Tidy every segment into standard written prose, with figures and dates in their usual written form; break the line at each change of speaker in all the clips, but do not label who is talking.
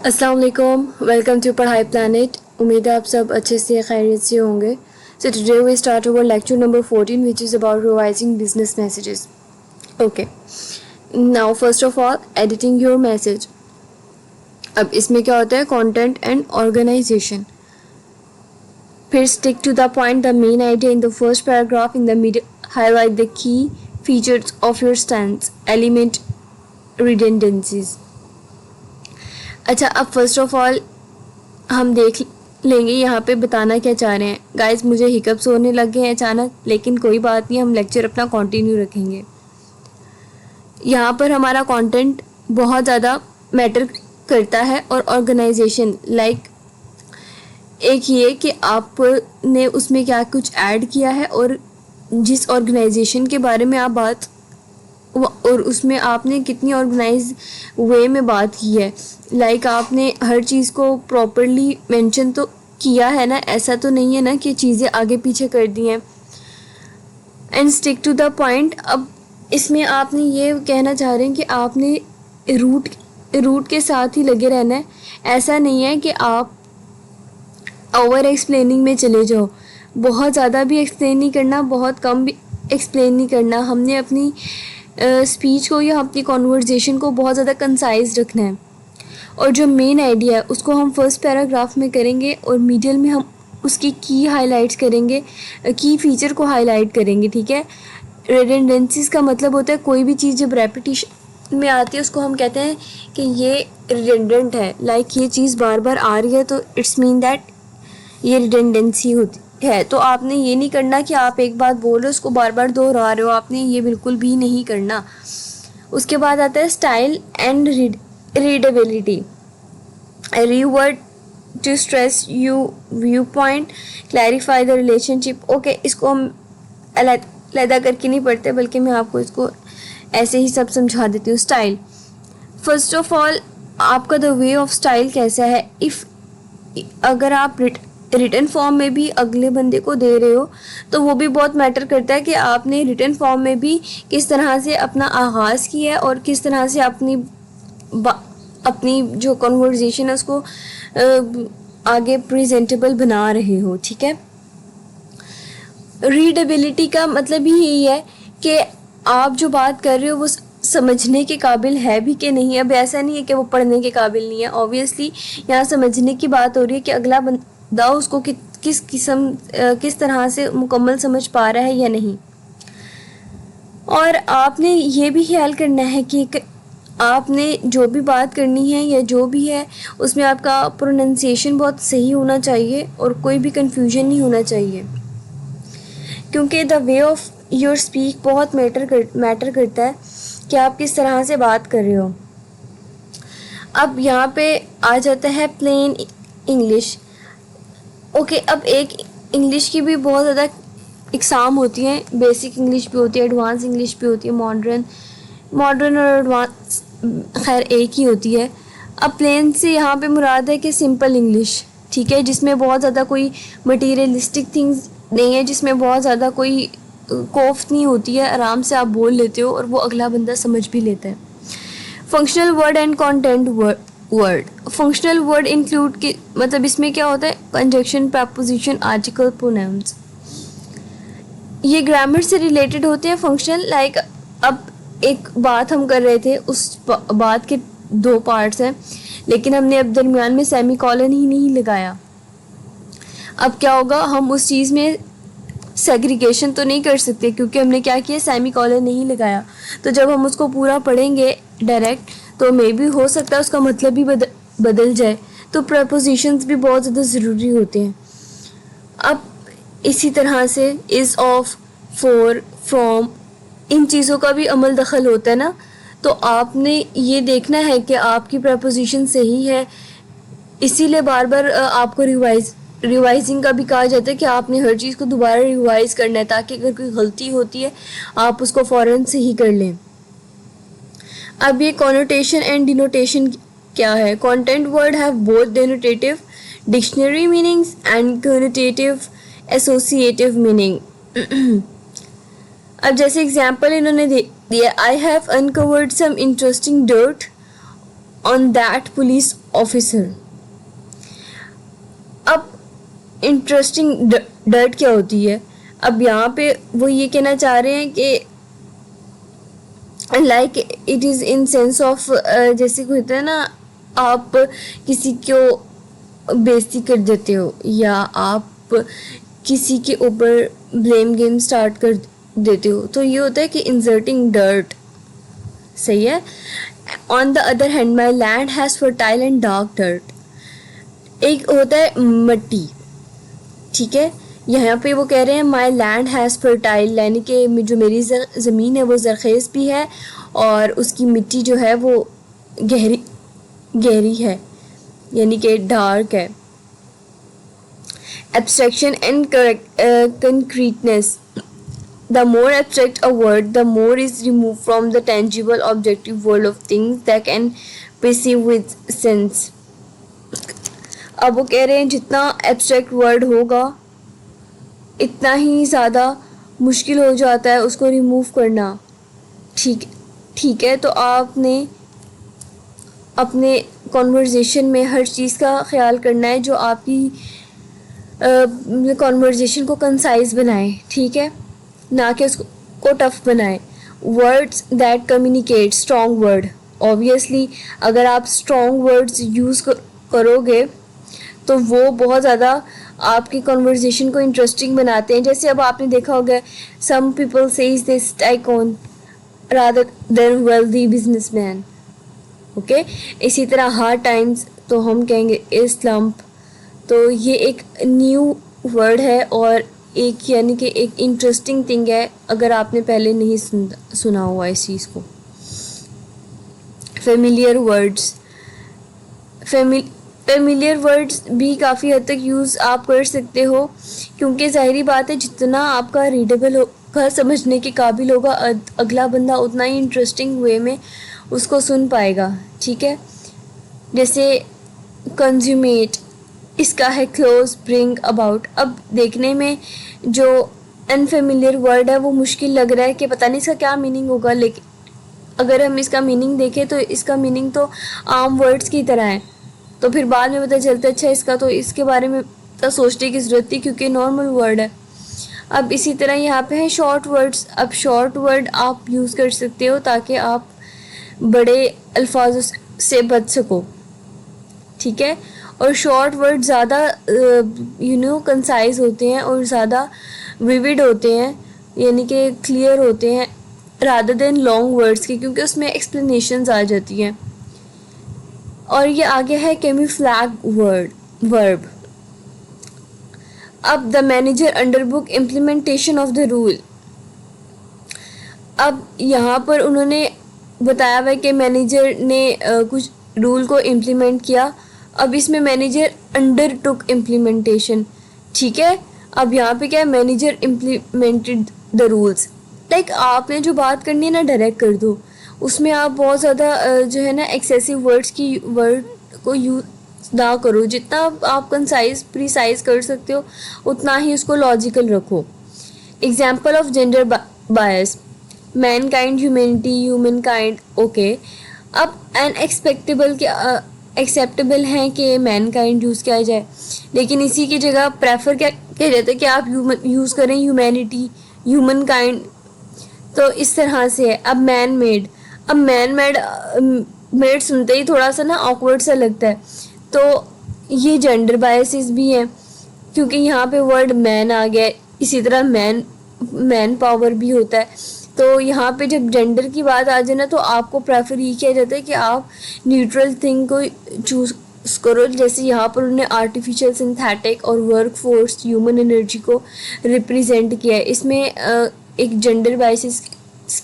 अस्सलाम वालेकुम, welcome to पढ़ाई प्लानट। उम्मीद है आप सब अच्छे से खैरियत से होंगे। So today we start our lecture number 14 which is about revising business messages. Okay, now first of all editing your message. अब इसमें क्या होता है, कंटेंट एंड ऑर्गेनाइजेशन। फिर stick to the point, the main idea in the first paragraph, in the mid highlight the key features of your stance, eliminate redundancies. अच्छा, अब first of all हम देख लेंगे यहाँ पे बताना क्या चाह रहे हैं। गाइस, मुझे हिकअप्स होने लग गए हैं अचानक, लेकिन कोई बात नहीं, हम लेक्चर अपना कंटिन्यू रखेंगे। यहाँ पर हमारा कंटेंट बहुत ज़्यादा मैटर करता है और ऑर्गेनाइजेशन लाइक एक ये कि आपने उसमें क्या कुछ ऐड किया है और जिस ऑर्गेनाइजेशन के बारे में आप बात और उसमें आपने कितनी ऑर्गेनाइज वे में बात की है। लाइक आपने हर चीज़ को प्रॉपरली मेंशन तो किया है ना, ऐसा तो नहीं है ना कि चीज़ें आगे पीछे कर दी हैं। And stick to the point. अब इसमें आपने ये कहना चाह रहे हैं कि आपने रूट के साथ ही लगे रहना है। ऐसा नहीं है कि आप ओवर एक्सप्लेनिंग में चले जाओ, बहुत ज़्यादा भी एक्सप्लेन नहीं करना, बहुत कम भी एक्सप्लेन नहीं करना। हमने अपनी स्पीच को या अपनी कॉन्वर्जेशन को बहुत ज़्यादा कंसाइज रखना है। और जो मेन आइडिया है उसको हम फर्स्ट पैराग्राफ में करेंगे और मिडिल में हम उसकी की हाइलाइट्स करेंगे, की फीचर को हाईलाइट करेंगे। ठीक है। रिडेंडेंसीज का मतलब होता है कोई भी चीज़ जब रेपिटेशन में आती है उसको हम कहते हैं कि ये रिडेंडेंट है। लाइक ये चीज़ बार बार आ रही है तो इट्स मीन दैट ये रिडेंडेंसी होती है। तो आपने ये नहीं करना कि आप एक बात बोल रहे हो उसको बार बार दोहरा रहे हो, आपने ये बिल्कुल भी नहीं करना। उसके बाद आता है style and readability. Reword to stress your viewpoint, clarify the relationship. Okay, इसको हम अलग करके नहीं पढ़ते बल्कि मैं आपको इसको ऐसे ही सब समझा देती हूँ। स्टाइल, फर्स्ट ऑफ ऑल आपका द वे ऑफ स्टाइल कैसा है। इफ़ अगर आप रिटन फॉर्म में भी अगले बंदे को दे रहे हो तो वो भी बहुत मैटर करता है कि आपने रिटन फॉर्म में भी किस तरह से अपना आगाज़ किया है और किस तरह से अपनी जो कन्वर्जेशन है उसको आगे प्रेजेंटेबल बना रहे हो। ठीक है। रीडेबिलिटी का मतलब ही यही है कि आप जो बात कर रहे हो वो समझने के काबिल है भी कि नहीं। अब ऐसा नहीं है कि वो पढ़ने के काबिल नहीं है, ऑब्वियसली यहाँ समझने की बात हो रही है कि अगला बंदा उसको किस तरह से मुकम्मल समझ पा रहा है या नहीं। और आपने ये भी ख्याल करना है कि आपने जो भी बात करनी है या जो भी है उसमें आपका प्रोनाउंसिएशन बहुत सही होना चाहिए और कोई भी कंफ्यूजन नहीं होना चाहिए, क्योंकि the way of your speak बहुत मैटर करता है कि आप किस तरह से बात कर रहे हो। अब यहाँ पे आ जाता है प्लेन इंग्लिश। ओके, अब एक इंग्लिश की भी बहुत ज़्यादा एग्ज़ाम होती हैं, बेसिक इंग्लिश भी होती है, एडवांस इंग्लिश भी होती है, मॉडर्न और एडवांस खैर एक ही होती है। अब प्लेन से यहाँ पे मुराद है कि सिंपल इंग्लिश। ठीक है, जिसमें बहुत ज़्यादा कोई मटीरियलिस्टिक थिंग्स नहीं है, जिसमें बहुत ज़्यादा कोई कोफ्त नहीं होती है, आराम से आप बोल लेते हो और वो अगला बंदा समझ भी लेता है। Functional word and content word. Functional word include के मतलब इसमें क्या होता है, कंजक्शन, प्रपोजिशन, आर्टिकल, प्रोनाउंस। ये ग्रामर से रिलेटेड होते हैं फंक्शनल। लाइक अब एक बात हम कर रहे थे, उस बात के दो पार्ट्स हैं लेकिन हमने अब दरमियान में सेमी कॉलन ही नहीं लगाया। अब क्या होगा, हम उस चीज़ में सेग्रीगेशन तो नहीं कर सकते क्योंकि हमने क्या किया, सेमी कॉलन नहीं लगाया। तो जब हम उसको पूरा पढ़ेंगे डायरेक्ट तो मे भी हो सकता है उसका मतलब भी बदल जाए। तो प्रपोजिशंस भी बहुत ज़्यादा ज़रूरी होते हैं। अब इसी तरह से इज़, ऑफ, फॉर, फ्रॉम, इन चीज़ों का भी अमल दखल होता है ना। तो आपने ये देखना है कि आपकी प्रपोजिशन सही है, इसीलिए बार बार आपको रिवाइजिंग का भी कहा जाता है कि आपने हर चीज़ को दोबारा रिवाइज करना है ताकि अगर कोई गलती होती है आप उसको फ़ौरन सही कर लें। अब ये कॉनोटेशन एंड डिनोटेशन क्या है। Content word have both denotative dictionary meanings and connotative associative meaning. अब जैसे एग्जांपल इन्होंने दिया, I have uncovered some interesting dirt on that police officer. अब इंटरेस्टिंग डर्ट क्या होती है, अब यहाँ पे वो ये कहना चाह रहे हैं कि like it is in sense of, जैसे कोई होता है ना, आप किसी को बेइज्जती कर देते हो या आप किसी के ऊपर ब्लेम गेम स्टार्ट कर देते हो, तो ये होता है कि इंसर्टिंग डर्ट. सही है. On the other hand my land has fertile and dark dirt. एक होता है मट्टी. ठीक है, यहाँ पे वो कह रहे हैं माई लैंड हैज़ फर्टाइल, यानी कि जो मेरी ज़मीन है वो ज़रखेज़ भी है और उसकी मिट्टी जो है वो गहरी गहरी है, यानी कि डार्क है. Abstraction and concreteness. The more abstract a word, the more is removed from the tangible objective world of things that can perceive with sense. अब वो कह रहे हैं जितना एब्स्ट्रैक्ट वर्ड होगा इतना ही ज़्यादा मुश्किल हो जाता है उसको रिमूव करना. ठीक है, तो आपने अपने कॉन्वर्जेशन में हर चीज़ का ख्याल करना है जो आपकी कॉन्वर्जेशन को कंसाइज बनाए. ठीक है, ना कि उसको टफ बनाए. Words that communicate, strong word. Obviously अगर आप स्ट्रॉन्ग वर्ड्स यूज़ करोगे तो वो बहुत ज़्यादा आपकी कॉन्वर्जेशन को इंटरेस्टिंग बनाते हैं. जैसे अब आपने देखा होगा, some people says this tycoon rather than wealthy businessman. Okay, इसी तरह हार्ड टाइम्स तो हम कहेंगे इस्लाम. तो ये एक न्यू वर्ड है और एक यानी कि एक इंटरेस्टिंग थिंग है अगर आपने पहले नहीं सुना हुआ इस चीज़ को. Familiar words. फेमिलियर वर्ड्स भी काफ़ी हद तक यूज़ आप कर सकते हो, क्योंकि ज़ाहिरी बात है जितना आपका रीडेबल होगा, समझने के काबिल होगा, अगला बंदा उतना ही इंटरेस्टिंग वे में उसको सुन पाएगा. ठीक है, जैसे कंज्यूमेट, इसका है क्लोज, ब्रिंग अबाउट. अब देखने में जो अनफेमिलियर वर्ड है वो मुश्किल लग रहा है कि पता नहीं इसका क्या मीनिंग होगा, लेकिन अगर हम इसका मीनिंग देखें तो इसका मीनिंग तो आम वर्ड्स की तरह है. तो फिर बाद में पता चलता है अच्छा इसका तो इसके बारे में तो सोचने की ज़रूरत थी क्योंकि नॉर्मल वर्ड है. अब इसी तरह यहाँ पे है शॉर्ट वर्ड्स. अब शॉर्ट वर्ड आप यूज़ कर सकते हो ताकि आप बड़े अल्फाजों से बच सको. ठीक है, और शॉर्ट वर्ड ज़्यादा कंसाइज होते हैं और ज़्यादा विविड होते हैं, यानी कि क्लियर होते हैं रादर देन लॉन्ग वर्ड्स के, क्योंकि उसमें एक्सप्लेनेशंस आ जाती हैं. और ये आगे है कैमोफ्लैग वर्ब. अब the manager under book implementation of the rule. अब यहाँ पर उन्होंने बताया हुआ है कि मैनेजर ने कुछ रूल को इम्प्लीमेंट किया. अब इसमें मैनेजर अंडर टुक इम्प्लीमेंटेशन. ठीक है, अब यहाँ पे क्या है, manager implemented the rules. Like आपने जो बात करनी है ना डायरेक्ट कर दो, उसमें आप बहुत ज़्यादा जो है ना एक्सेसिव वर्ड को यूज़ ना करो. जितना आप कंसाइज प्रिसाइज कर सकते हो उतना ही उसको लॉजिकल रखो. Example of gender bias, man kind, humanity, human kind. Okay, अब अनएक्सपेक्टेबल के एक्सेप्टेबल हैं कि मैन काइंड यूज़ किया जाए, लेकिन इसी की जगह प्रेफर क्या किया जाता है कि आप यूज़ करें ह्यूमैनिटी, ह्यूमन काइंड. तो इस तरह से है. अब मैन मेड. अब मैन मेड सुनते ही थोड़ा सा ना ऑकवर्ड सा लगता है, तो ये जेंडर बायसेस भी हैं क्योंकि यहाँ पे वर्ड मैन आ गया. इसी तरह मैन पावर भी होता है. तो यहाँ पे जब जेंडर की बात आ जाए ना तो आपको प्रेफर ये किया जाता है कि आप न्यूट्रल थिंग को चूज़ करो. जैसे यहाँ पर उन्होंने आर्टिफिशियल, सिंथेटिक और वर्क फोर्स, ह्यूमन एनर्जी को रिप्रेजेंट किया है. इसमें एक जेंडर बायसेस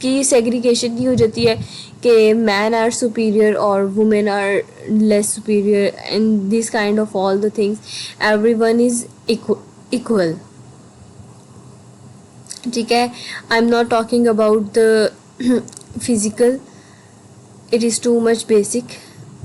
की सेग्रीगेशन की हो जाती है कि मैन आर सुपीरियर और women are less superior and this kind of all the things. Everyone is equal. ठीक है, I am not talking about the physical, it is too much basic,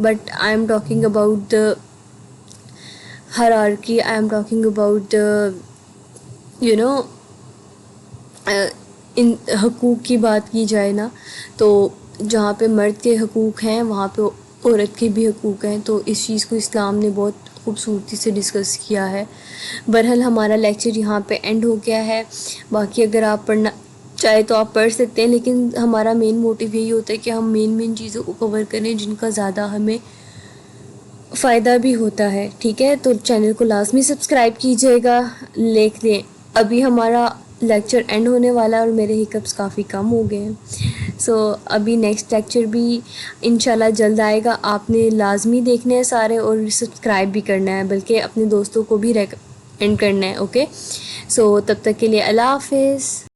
but I am talking about the hierarchy. I am talking about इन हकूक़ की बात की जाए ना तो जहाँ पे मर्द के हकूक़ हैं वहाँ पे औरत के भी हकूक़ हैं, तो इस चीज़ को इस्लाम ने बहुत खूबसूरती से डिस्कस किया है। बहरहाल हमारा लेक्चर यहाँ पे एंड हो गया है। बाकी अगर आप पढ़ना चाहे तो आप पढ़ सकते हैं, लेकिन हमारा मेन मोटिव यही होता है कि हम मेन चीज़ों को कवर करें जिनका ज़्यादा हमें फ़ायदा भी होता है। ठीक है, तो चैनल को लाजमी सब्सक्राइब कीजिएगा। लिख लें, अभी हमारा लेक्चर एंड होने वाला है और मेरे हिकअप्स काफ़ी कम हो गए हैं। सो अभी नेक्स्ट लेक्चर भी इंशाल्लाह जल्द आएगा। आपने लाजमी देखने हैं सारे और सब्सक्राइब भी करना है, बल्कि अपने दोस्तों को भी रेकमेंड करना है। ओके, सो तब तक के लिए अल्लाह हाफिज़।